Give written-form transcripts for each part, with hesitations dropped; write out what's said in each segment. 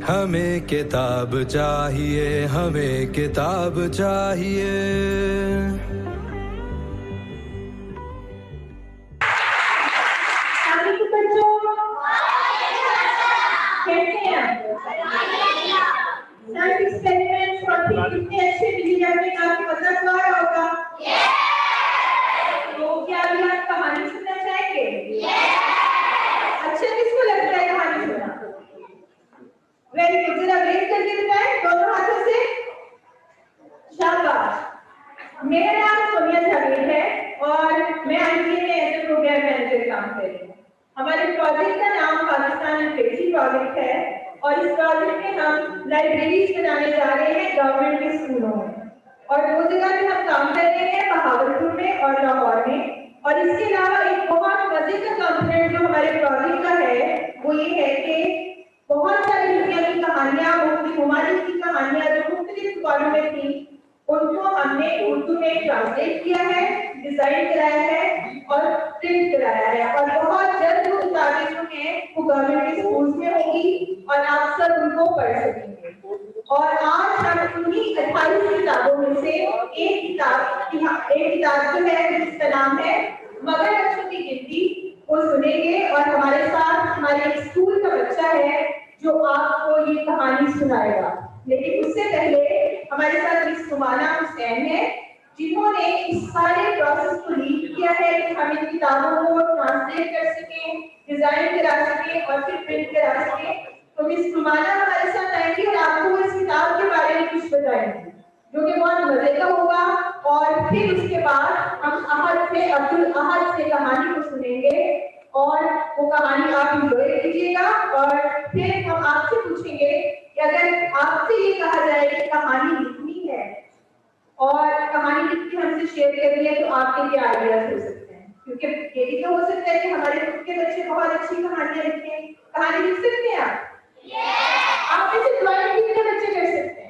हमें किताब चाहिए, हमें किताब चाहिए। कितने अच्छे बिजली जाने का आपको पता चल रहा होगा। तो क्या अभी आप कहानी सुनना चाहेंगे? अच्छा, किसको लगता है कहानी सुनना? वेरी गुड, जरा रेस करके बताएं दोनों हाथों से। शाबाश। मेरा नाम सोनिया जावेद है और मैं आईसीए में एज ए प्रोग्राम मैनेजर काम कर रही हूँ। हमारे प्रोजेक्ट का नाम पाकिस्तान लिटरेसी प्रोजेक्ट है और इस प्रोजेक्ट में हम लाइब्रेरीज बनाने जा रहे हैं गवर्नमेंट के स्कूलों में, और दो जगह पे हम काम कर रहे हैं, बहावलपुर में और लाहौर में। और इसके अलावा एक बहुत मजे का कंपोनेंट जो हमारे प्रोजेक्ट का है वो ये है कि बहुत सारी दुनिया की कहानियां, मुख्तलिफ ममालिक की कहानियां जो मुख्तलिफ ज़ुबानों में थी, उनको हमने उर्दू में ट्रांसलेट किया है, डिजाइन कराया है और प्रिंट कराया है। और बहुत जल्द वो किताबें जो हैं वो गवर्नमेंट के स्कूल्स में होगी और आप सब उनको पढ़ सकेंगे। और आज हम उन्हीं 28 किताबों में से एक किताब जो है जिसका नाम है मगर अक्षरों की गिनती, वो सुनेंगे। और हमारे साथ हमारे स्कूल का बच्चा है जो आपको ये कहानी सुनाएगा। लेकिन उससे पहले हमारे साथ मिस सुमाना हुसैन है जिन्होंने इस सारे प्रोसेस को लीड किया है कि हम इन किताबों को ट्रांसलेट कर सकें, डिजाइन करा सकें और फिर प्रिंट करा सकें। तो मिस सुमाना हमारे साथ आएंगी और आपको इस किताब के बारे में कुछ बताएंगी जो कि बहुत मजे का होगा। और फिर उसके बाद हम अब्दुल अहद से कहानी को सुनेंगे और वो कहानी आप एंजॉय कीजिएगा। और फिर हम आपसे पूछेंगे कि अगर आपसे ये कहा जाए कि कहानी लिखनी है और कहानी लिख के हमसे शेयर करनी है तो आपके क्या आइडियाज हो सकते हैं? क्योंकि ये भी तो हो सकता है कि हमारे खुद के बच्चे बहुत अच्छी कहानियां लिखें। कहानी लिख सकते हैं आप? आप जैसे ड्राइंग कितने बच्चे कर सकते हैं?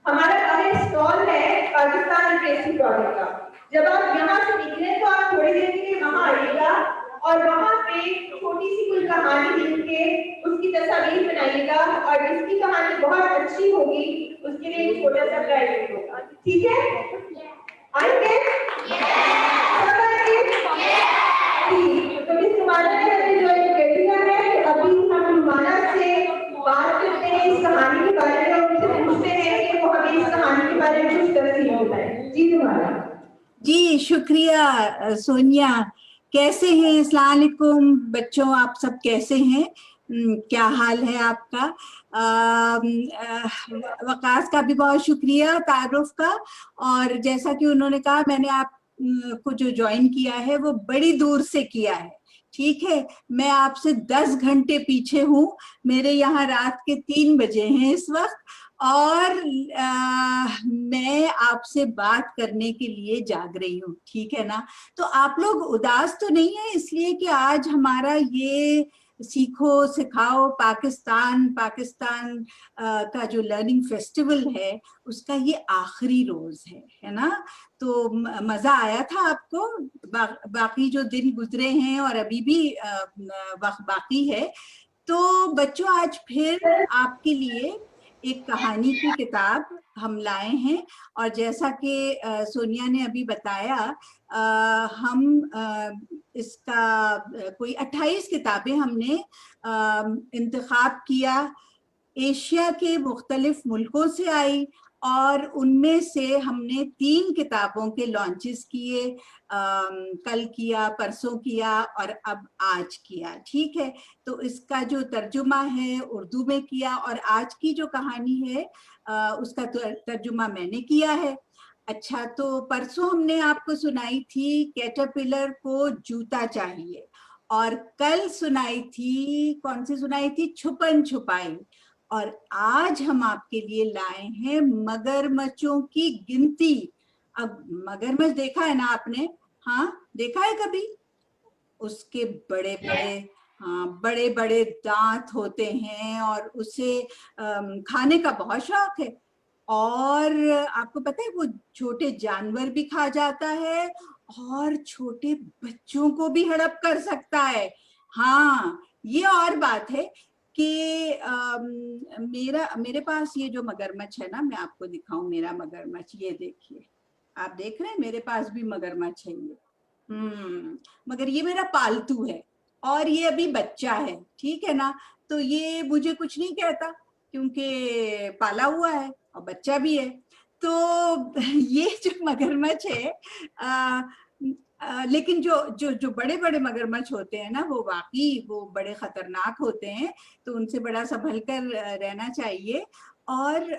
हमारा अगला स्टॉल है पाकिस्तान लिटरेसी प्रोजेक्ट का। जब आप यहाँ से निकले तो आप थोड़ी देर के लिए वहां आइएगा और वहां पे छोटी सी कोई कहानी लिख के उसकी तस्वीर बनाइएगा और जिसकी कहानी बहुत अच्छी होगी उसके लिए एक छोटा सा प्राइज होगा। ठीक है? आएंगे? सब आएंगे? ठीक। तो इस तुम्हारा ने अभी ज्वाइन कर लिया है। अभी हम रुमाना से बात करते हैं इस कहानी के बारे में और उनसे पूछते हैं कि वो हमें इस कहानी के बारे में कुछ तफसील बताएं। जी तुम्हारा। जी शुक्रिया सोनिया। कैसे हैं? अस्सलाम वालेकुम बच्चों, आप सब कैसे हैं? क्या हाल है आपका? वकास का भी बहुत शुक्रिया तारुफ का। और जैसा कि उन्होंने कहा, मैंने आप को जो ज्वाइन किया है वो बड़ी दूर से किया है। ठीक है, मैं आपसे 10 घंटे पीछे हूँ। मेरे यहाँ रात के 3 बजे हैं इस वक्त और मैं आपसे बात करने के लिए जाग रही हूँ। ठीक है ना? तो आप लोग उदास तो नहीं है इसलिए कि आज हमारा ये सीखो सिखाओ पाकिस्तान का जो लर्निंग फेस्टिवल है उसका ये आखिरी रोज है ना? तो मजा आया था आपको? बाकी जो दिन गुजरे हैं और अभी भी वक्त बाकी है। तो बच्चों, आज फिर आपके लिए एक कहानी की किताब हम लाए हैं। और जैसा कि सोनिया ने अभी बताया, हम इसका कोई 28 किताबें हमने इंतखाब किया। एशिया के मुख्तलिफ मुल्कों से आई और उनमें से हमने 3 किताबों के लॉन्चेस किए। कल किया, परसों किया और अब आज किया। ठीक है, तो इसका जो तर्जुमा है उर्दू में किया और आज की जो कहानी है उसका तर्जुमा मैंने किया है। अच्छा, तो परसों हमने आपको सुनाई थी कैटरपिलर को जूता चाहिए और कल सुनाई थी, कौन सी सुनाई थी? छुपन छुपाई। और आज हम आपके लिए लाए हैं मगरमच्छों की गिनती। अब मगरमच्छ देखा है ना आपने? हाँ, देखा है कभी? उसके बड़े बड़े, हाँ, बड़े बड़े दांत होते हैं और उसे खाने का बहुत शौक है। और आपको पता है वो छोटे जानवर भी खा जाता है और छोटे बच्चों को भी हड़प कर सकता है। हाँ, ये और बात है कि मेरे पास ये जो मगरमच्छ है ना, मैं आपको दिखाऊं मेरा मगरमच्छ, ये देखिए, आप देख रहे हैं मेरे पास भी मगरमच्छ है ये। मगर ये मेरा पालतू है और ये अभी बच्चा है, ठीक है ना। तो ये मुझे कुछ नहीं कहता क्योंकि पाला हुआ है और बच्चा भी है। तो ये जो मगरमच्छ है लेकिन जो बड़े बड़े मगरमच्छ होते हैं ना, वो वाकई वो बड़े खतरनाक होते हैं, तो उनसे बड़ा संभल कर रहना चाहिए। और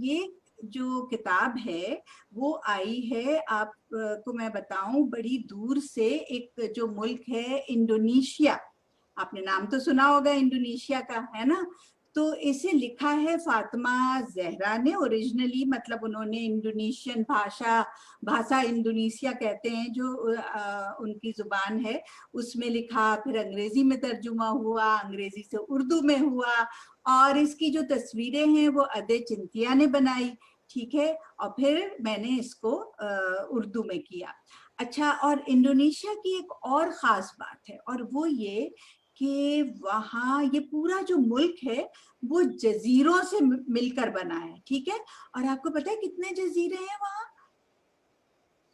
ये जो किताब है वो आई है, आपको मैं बताऊं, बड़ी दूर से। एक जो मुल्क है इंडोनेशिया, आपने नाम तो सुना होगा इंडोनेशिया का, है ना। तो इसे लिखा है फातिमा जहरा ने। ओरिजिनली मतलब उन्होंने इंडोनेशियन भाषा इंडोनेशिया कहते हैं जो उनकी जुबान है, उसमें लिखा, फिर अंग्रेजी में तर्जुमा हुआ, अंग्रेजी से उर्दू में हुआ, और इसकी जो तस्वीरें हैं वो अदे चिंतिया ने बनाई, ठीक है। और फिर मैंने इसको उर्दू में किया। अच्छा, और इंडोनेशिया की एक और खास बात है, और वो ये कि वहाँ ये पूरा जो मुल्क है वो जजीरों से मिलकर बना है, ठीक है। और आपको पता है कितने जजीरे हैं वहाँ?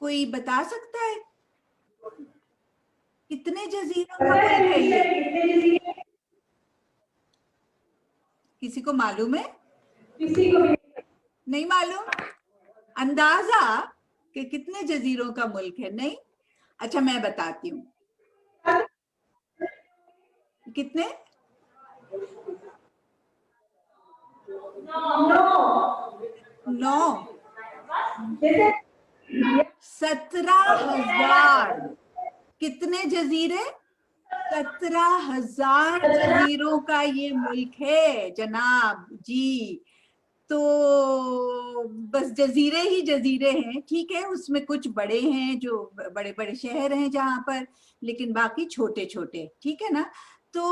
कोई बता सकता है कितने जजीरों का मुल्क है ये? किसी को मालूम है? किसी को नहीं मालूम? अंदाजा कि कितने जजीरों का मुल्क है? नहीं? अच्छा, मैं बताती हूँ कितने। 9 17,000। कितने जजीरे? 17,000 जजीरों का ये मुल्क है जनाब जी। तो बस जजीरे ही जजीरे हैं, ठीक है। उसमें कुछ बड़े हैं, जो बड़े बड़े शहर हैं जहां पर, लेकिन बाकी छोटे छोटे, ठीक है ना। तो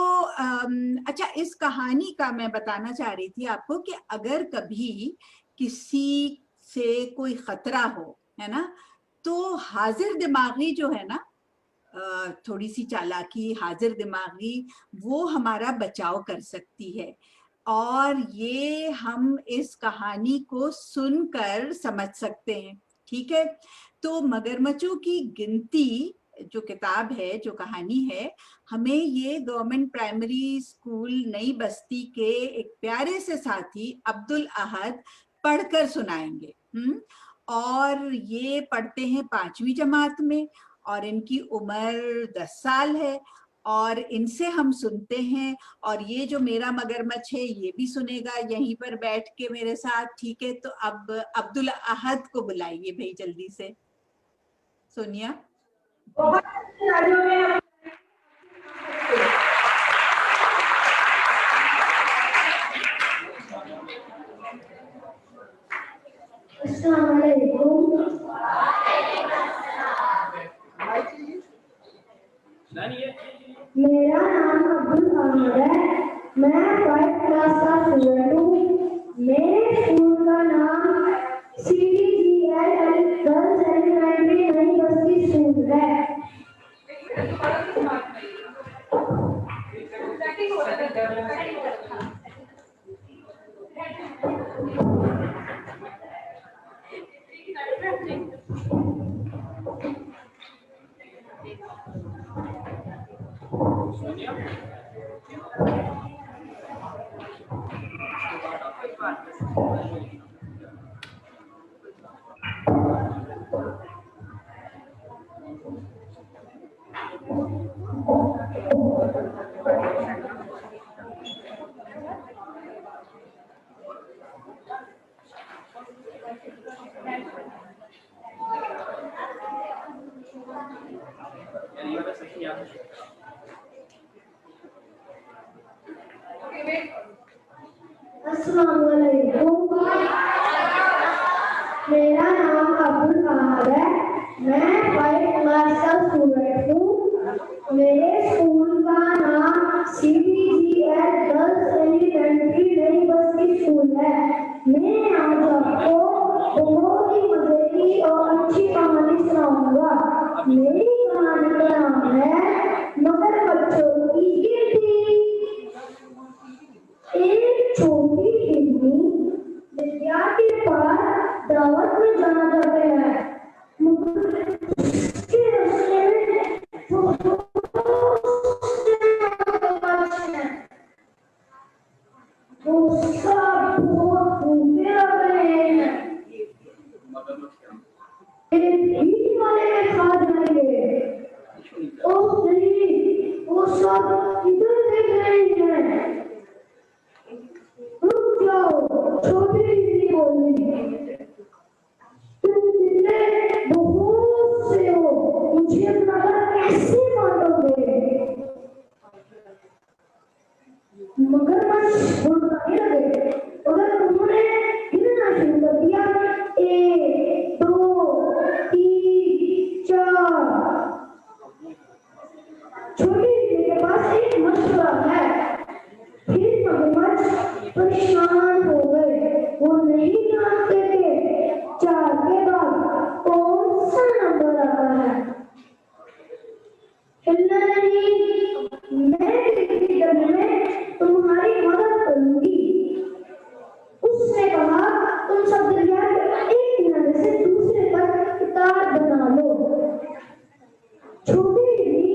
अच्छा, इस कहानी का मैं बताना चाह रही थी आपको कि अगर कभी किसी से कोई खतरा हो, है ना, तो हाजिर दिमागी जो है ना, थोड़ी सी चालाकी, हाजिर दिमागी, वो हमारा बचाव कर सकती है। और ये हम इस कहानी को सुनकर समझ सकते हैं, ठीक है। तो मगरमच्छों की गिनती जो किताब है, जो कहानी है, हमें ये गवर्नमेंट प्राइमरी स्कूल नई बस्ती के एक प्यारे से साथी अब्दुल अहद पढ़कर सुनाएंगे। और ये पढ़ते हैं 5वीं जमात में, और इनकी उम्र 10 साल है, और इनसे हम सुनते हैं। और ये जो मेरा मगरमच्छ है ये भी सुनेगा यहीं पर बैठ के मेरे साथ, ठीक है। तो अब अब्दुल अहद को बुलाइए भाई जल्दी से। सोनिया। बहुत राज्यों में मेरा नाम अब्दुल अहमद है। मैं 5th क्लास का स्टूडेंट हूँ। मेरे स्कूल का नाम CDGL गर्ल्स एलिमेंट्री नई बस्ती स्कूल है। मेरा नाम अब्दुल अहमद है। मैं 5th क्लास का स्टूडेंट हूँ। मेरे स्कूल का नाम CDGL गर्ल्स एलिमेंट्री नई बस्ती स्कूल है। मैं आज आपको बहुत ही मजे की और अच्छी कहानी सुनाऊंगा। मेरी कहानी का नाम है मगरमच्छों की गिनती। सब इधर देख रहे हैं। रुक जाओ, छोटी दीदी बोली, तुम कितने बहुत से हो, मुझे मगर कैसे मानोगे? मगरमच्छ बोलने लगे। अगर उन्होंने गिनना शुरू कर दिया, 1 2 3 4। छोटी दीदी के पास एक मशवरा है। फिर मगरमच्छ परेशान हो गए। वो नहीं जानते थे 4 के बाद कौन सा नंबर आता है। हिलना नहीं, मैं दीदी करने में तुम्हारी मदद करूंगी। उसने कहा, तुम सब दरिया के एक किनारे से दूसरे तक किताब बना लो। छोटी दीदी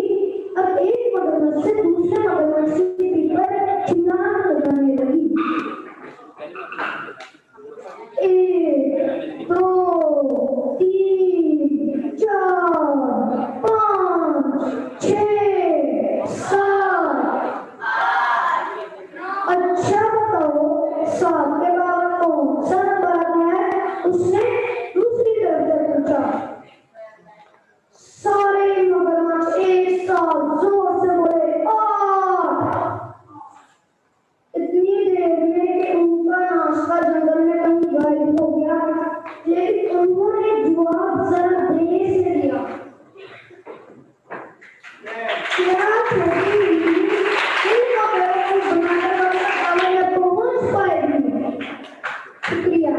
अब एक मगरमच्छ से दूसरे मगरमच्छ की पीठ पर छलांग लगाने लगी। 1 2 3 4 5 6 7। अच्छा बताओ, 7 के बाद कौन सा नंबर आता है? उसने दूसरी तरफ से पूछा। सारे मगरमच्छ एक साथ जोर से बोले 8। इतनी देर में कि उनका नाश्ता जंगल में कहीं गायब हो गया, लेकिन उन्होंने जवाब जरा देर से दिया। क्या छोटी दीदी इन मगरमच्छ को बनाकर खाने में पहुंच पाएगी? शुक्रिया।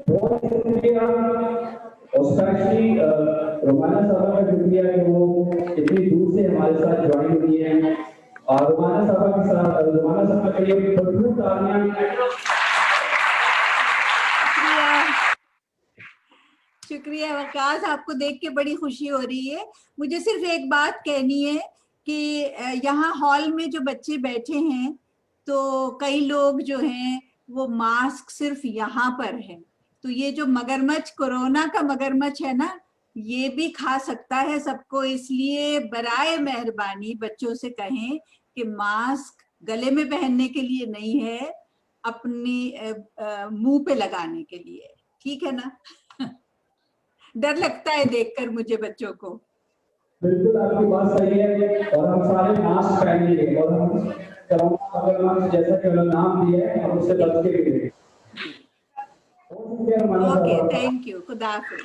बहुत शुक्रिया, और स्पेशली रोमाना साहब का शुक्रिया कि वो इतनी दूर से हमारे साथ ज्वाइन हुई है। और रोमाना साहब के लिए भरपूर तालियां। शुक्रिया वकास, आपको देख के बड़ी खुशी हो रही है। मुझे सिर्फ एक बात कहनी है कि यहाँ हॉल में जो बच्चे बैठे हैं, तो कई लोग जो हैं वो मास्क सिर्फ यहाँ पर है, तो ये जो मगरमच्छ कोरोना का मगरमच्छ है ना, ये भी खा सकता है सबको। इसलिए बराए मेहरबानी बच्चों से कहें कि मास्क गले में पहनने के लिए नहीं है, अपनी मुंह पे लगाने के लिए। ठीक है ना? डर लगता है देखकर मुझे बच्चों को। बिल्कुल आपकी बात सही है, और हम सारे मास्क पहनेंगे और हम कोरोना मगरमच्छ जैसा कि उन्होंने नाम दिया है, हम उससे बच के रहेंगे। ओके, थैंक यू, खुदा हाफिज।